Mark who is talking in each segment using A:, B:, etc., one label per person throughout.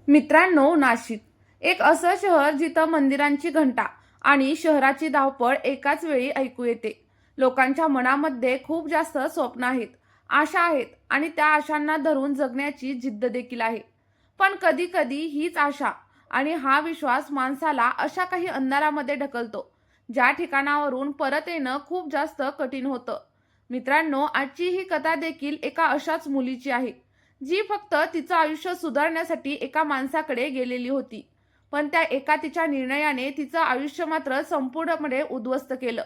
A: मित्रांनो, नाशिक एक असं शहर जिथं मंदिरांची घंटा आणि शहराची धावपळ एकाच वेळी ऐकू येते. लोकांच्या मनामध्ये खूप जास्त स्वप्न आहेत, आशा आहेत आणि त्या आशांना धरून जगण्याची जिद्द देखील आहे. पण कधी कधी हीच आशा आणि हा विश्वास माणसाला अशा काही अंधारामध्ये ढकलतो, ज्या ठिकाणावरून परत येणं खूप जास्त कठीण होतं. मित्रांनो, आजची ही कथा देखील एका अशाच मुलीची आहे, जी फक्त तिचं आयुष्य सुधारण्यासाठी एका माणसाकडे गेलेली होती. पण त्या एका तिच्या निर्णयाने तिचं आयुष्य मात्र संपूर्णपणे उद्ध्वस्त केलं.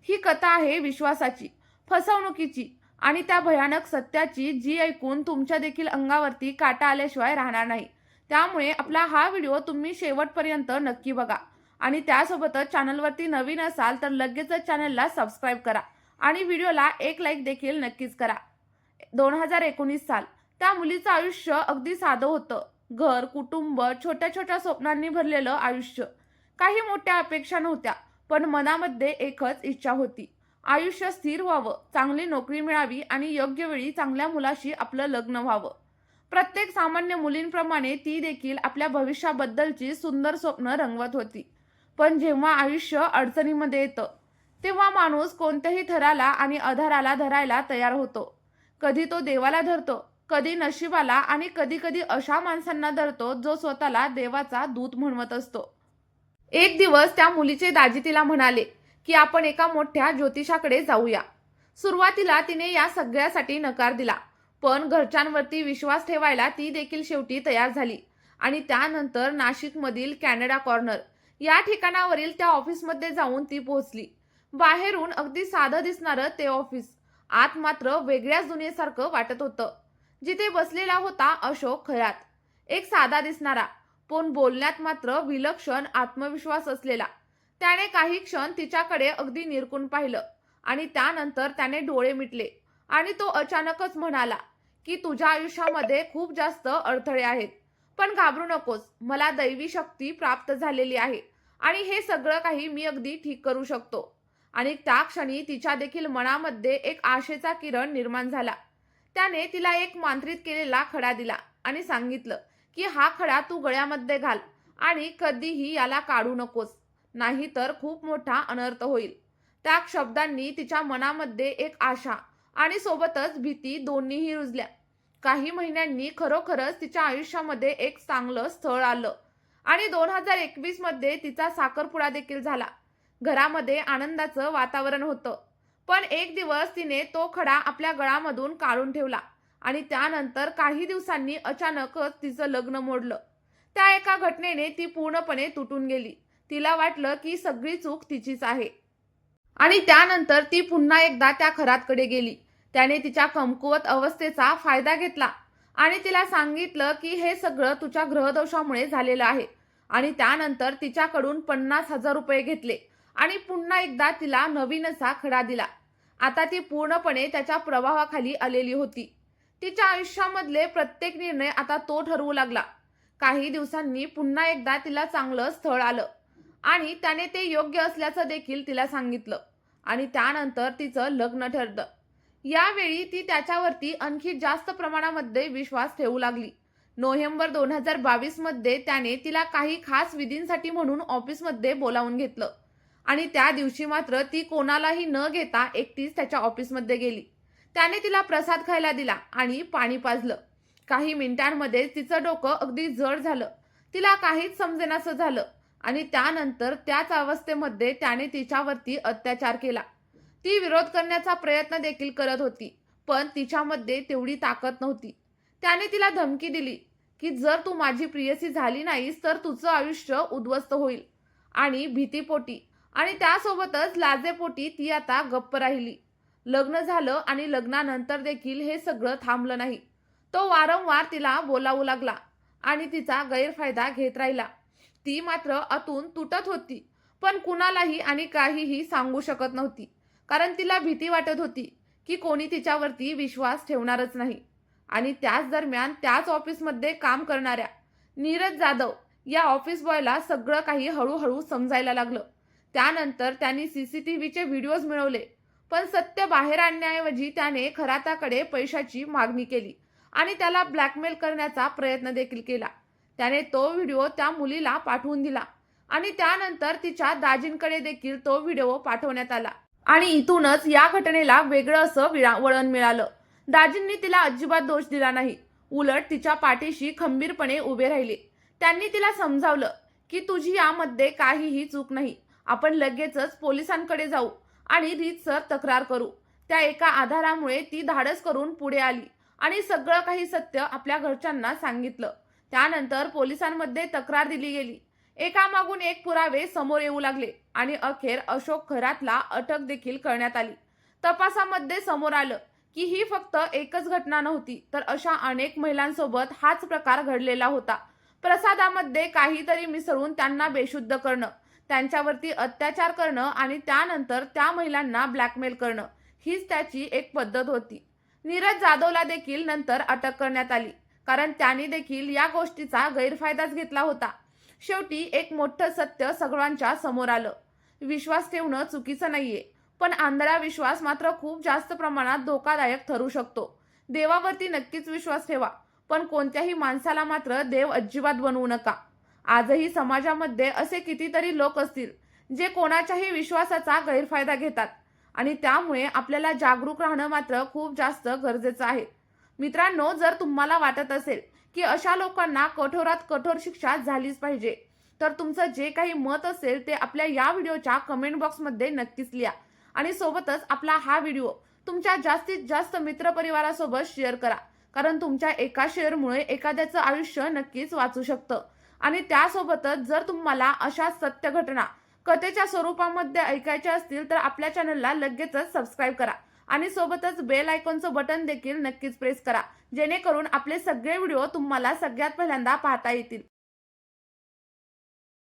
A: ही कथा आहे विश्वासाची, फसवणुकीची आणि त्या भयानक सत्याची, जी ऐकून तुमच्या देखील अंगावरती काटा आल्याशिवाय राहणार नाही. त्यामुळे आपला हा व्हिडिओ तुम्ही शेवटपर्यंत नक्की बघा आणि त्यासोबतच चॅनलवरती नवीन असाल तर लगेचच चॅनलला सबस्क्राईब करा आणि व्हिडिओला एक लाईक देखील नक्कीच करा. 2019 साल. त्या मुलीचं आयुष्य अगदी साधं होतं. घर, कुटुंब, छोट्या छोट्या स्वप्नांनी भरलेलं आयुष्य. काही मोठ्या अपेक्षा नव्हत्या, पण मनामध्ये एकच इच्छा होती. आयुष्य स्थिर व्हावं, चांगली नोकरी मिळावी आणि योग्य वेळी चांगल्या मुलाशी आपलं लग्न व्हावं. प्रत्येक सामान्य मुलींप्रमाणे ती देखील आपल्या भविष्याबद्दलची सुंदर स्वप्न रंगवत होती. पण जेव्हा आयुष्य अडचणीमध्ये येतं, तेव्हा माणूस कोणत्याही थराला आणि आधाराला धरायला तयार होतो. कधी तो देवाला धरतो, कधी नशिबाला आणि कधी कधी अशा माणसांना धरतो जो स्वतःला देवाचा दूत म्हणवत असतो. एक दिवस त्या मुलीचे दाजी तिला म्हणाले की आपण एका मोठ्या ज्योतिषाकडे जाऊया. सुरुवातीला तिने या सगळ्यासाठी नकार दिला, पण घरच्यांवरती विश्वास ठेवायला ती देखील शेवटी तयार झाली आणि त्यानंतर नाशिकमधील कॅनडा कॉर्नर या ठिकाणावरील त्या ऑफिसमध्ये जाऊन ती पोहोचली. बाहेरून अगदी साधं दिसणारं ते ऑफिस आत मात्र वेगळ्याच दुनियेसारखं वाटत होतं. जिथे बसलेला होता अशोक खयात, एक साधा दिसणारा पण बोलण्यात मात्र विलक्षण आत्मविश्वास असलेला. त्याने काही क्षण तिच्याकडे अगदी निरखून पाहिलं आणि त्यानंतर त्याने डोळे मिटले आणि तो अचानकच म्हणाला की तुझ्या आयुष्यामध्ये खूप जास्त अडथळे आहेत, पण घाबरू नकोस, मला दैवी शक्ती प्राप्त झालेली आहे आणि हे सगळं काही मी अगदी ठीक करू शकतो. आणि त्या क्षणी तिच्या देखील मनामध्ये एक आशेचा किरण निर्माण झाला. त्याने तिला एक मांत्रित केलेला खडा दिला आणि सांगितलं की हा खडा तू गळ्यामध्ये घाल आणि कधीही याला काढू नकोस, नाहीतर खूप मोठा अनर्थ होईल. त्या शब्दांनी तिच्या मनामध्ये एक आशा आणि सोबतच भीती दोन्हीही रुजल्या. काही महिन्यांनी खरोखरच तिच्या आयुष्यामध्ये एक चांगलं स्थळ आलं आणि 2021 मध्ये तिचा साखरपुडा देखील झाला. घरामध्ये आनंदाचं वातावरण होतं. पण एक दिवस तिने तो खडा आपल्या गळामधून काढून ठेवला आणि त्यानंतर काही दिवसांनी अचानकच तिचं लग्न मोडलं. त्या एका घटनेने ती पूर्णपणे तुटून गेली. तिला वाटलं की सगळी चूक तिचीच आहे आणि त्यानंतर ती पुन्हा एकदा त्या खरातकडे गेली. त्याने तिच्या कमकुवत अवस्थेचा फायदा घेतला आणि तिला सांगितलं की हे सगळं तुझ्या ग्रहदोषामुळे झालेलं आहे आणि त्यानंतर तिच्याकडून 50,000 रुपये घेतले आणि पुन्हा एकदा तिला नवीन असा खडा दिला. आता ती पूर्णपणे त्याच्या प्रभावाखाली आलेली होती. तिच्या आयुष्यामधले प्रत्येक निर्णय आता तो ठरवू लागला. काही दिवसांनी पुन्हा एकदा तिला चांगलं स्थळ आलं आणि त्याने ते योग्य असल्याचं देखील तिला सांगितलं आणि त्यानंतर तिचं लग्न ठरलं. यावेळी ती त्याच्यावरती आणखी जास्त प्रमाणामध्ये विश्वास ठेवू लागली. नोव्हेंबर 2022 मध्ये त्याने तिला काही खास विधींसाठी म्हणून ऑफिसमध्ये बोलावून घेतलं आणि त्या दिवशी मात्र ती कोणालाही न घेता एकटीच त्याच्या ऑफिसमध्ये गेली. त्याने तिला प्रसाद खायला दिला आणि पाणी पाजलं. काही मिनिटांमध्येच तिचं डोकं अगदी जड झालं. तिला काहीच समजेनासं झालं आणि त्यानंतर त्याच अवस्थेमध्ये त्याने तिच्यावरती अत्याचार केला. ती विरोध करण्याचा प्रयत्न देखील करत होती, पण तिच्यामध्ये तेवढी ताकद नव्हती. त्याने तिला धमकी दिली की जर तू माझी प्रियसी झाली नाहीस तर तुझं आयुष्य उद्ध्वस्त होईल. आणि भीतीपोटी आणि त्यासोबतच लाजेपोटी ती आता गप्प राहिली. लग्न झालं आणि लग्नानंतर देखील हे सगळं थांबलं नाही. तो वारंवार तिला बोलावू लागला आणि तिचा गैरफायदा घेत राहिला. ती मात्र आतून तुटत होती, पण कुणालाही आणि काहीही सांगू शकत नव्हती, कारण तिला भीती वाटत होती की कोणी तिच्यावरती विश्वास ठेवणारच नाही. आणि त्याच दरम्यान त्याच ऑफिसमध्ये काम करणाऱ्या नीरज जाधव या ऑफिस बॉयला सगळं काही हळूहळू समजायला लागलं. त्यानंतर त्यांनी सीसीटीव्हीचे व्हिडिओज मिळवले, पण सत्य बाहेर आणण्याऐवजी त्याने खराताकडे पैशाची मागणी केली आणि त्याला ब्लॅकमेल करण्याचा प्रयत्न देखील केला. त्याने तो व्हिडिओ त्या मुलीला पाठवून दिला आणि त्यानंतर तिच्या दाजींकडे देखील तो व्हिडिओ पाठवण्यात आला आणि इथूनच या घटनेला वेगळं असं वळण मिळालं. दाजींनी तिला अजिबात दोष दिला नाही, उलट तिच्या पाठीशी खंबीरपणे उभे राहिले. त्यांनी तिला समजावलं की तुझी यामध्ये काहीही चूक नाही, आपण लगेचच पोलिसांकडे जाऊ आणि रीतसर तक्रार करू. त्या एका आधारामुळे ती धाडस करून पुढे आली आणि सगळं काही सत्य आपल्या घरच्यांना सांगितलं. त्यानंतर पोलिसांमध्ये तक्रार दिली गेली. एकामागून एक पुरावे समोर येऊ लागले आणि अखेर अशोक खरातला अटक देखील करण्यात आली. तपासामध्ये समोर आलं की ही फक्त एकच घटना नव्हती, तर अशा अनेक महिलांसोबत हाच प्रकार घडलेला होता. प्रसादामध्ये काहीतरी मिसळून त्यांना बेशुद्ध करणं, त्यांच्यावरती अत्याचार करणं आणि त्यानंतर त्या महिलांना ब्लॅकमेल करणं, हीच त्याची एक पद्धत होती. नीरज जाधवला देखील नंतर अटक करण्यात आली, कारण त्याने देखील या गोष्टीचा गैरफायदाच घेतला होता. शेवटी एक मोठं सत्य सगळ्यांच्या समोर आलं. विश्वास ठेवणं चुकीचं नाहीये, पण आंधळा विश्वास मात्र खूप जास्त प्रमाणात धोकादायक ठरू शकतो. देवावरती नक्कीच विश्वास ठेवा, पण कोणत्याही माणसाला मात्र देव अजिबात बनवू नका. आजही समाजामध्ये असे कितीतरी लोक असतील जे कोणाच्याही विश्वासाचा गैरफायदा घेतात आणि त्यामुळे आपल्याला जागरूक राहणं मात्र खूप जास्त गरजेचं आहे. मित्रांनो, जर तुम्हाला वाटत असेल की अशा लोकांना कठोरात कठोर शिक्षा झालीच पाहिजे, तर तुमचं जे काही मत असेल ते आपल्या या व्हिडिओच्या कमेंट बॉक्समध्ये नक्कीच लिहा आणि सोबतच आपला हा व्हिडिओ तुमच्या जास्तीत जास्त मित्रपरिवारासोबत शेअर करा, कारण तुमच्या एका शेअरमुळे एखाद्याचं आयुष्य नक्कीच वाचू शकतं. आणि त्यासोबतच जर तुम्हाला अशा सत्य घटना कथेच्या स्वरूपामध्ये ऐकायच्या असतील तर आपल्या चॅनलला लगेचच सबस्क्राईब करा आणि सोबतच बेल आयकॉनचं बटन देखील नक्कीच प्रेस करा, जेणेकरून आपले सगळे व्हिडिओ तुम्हाला सगळ्यात पहिल्यांदा पाहता येतील.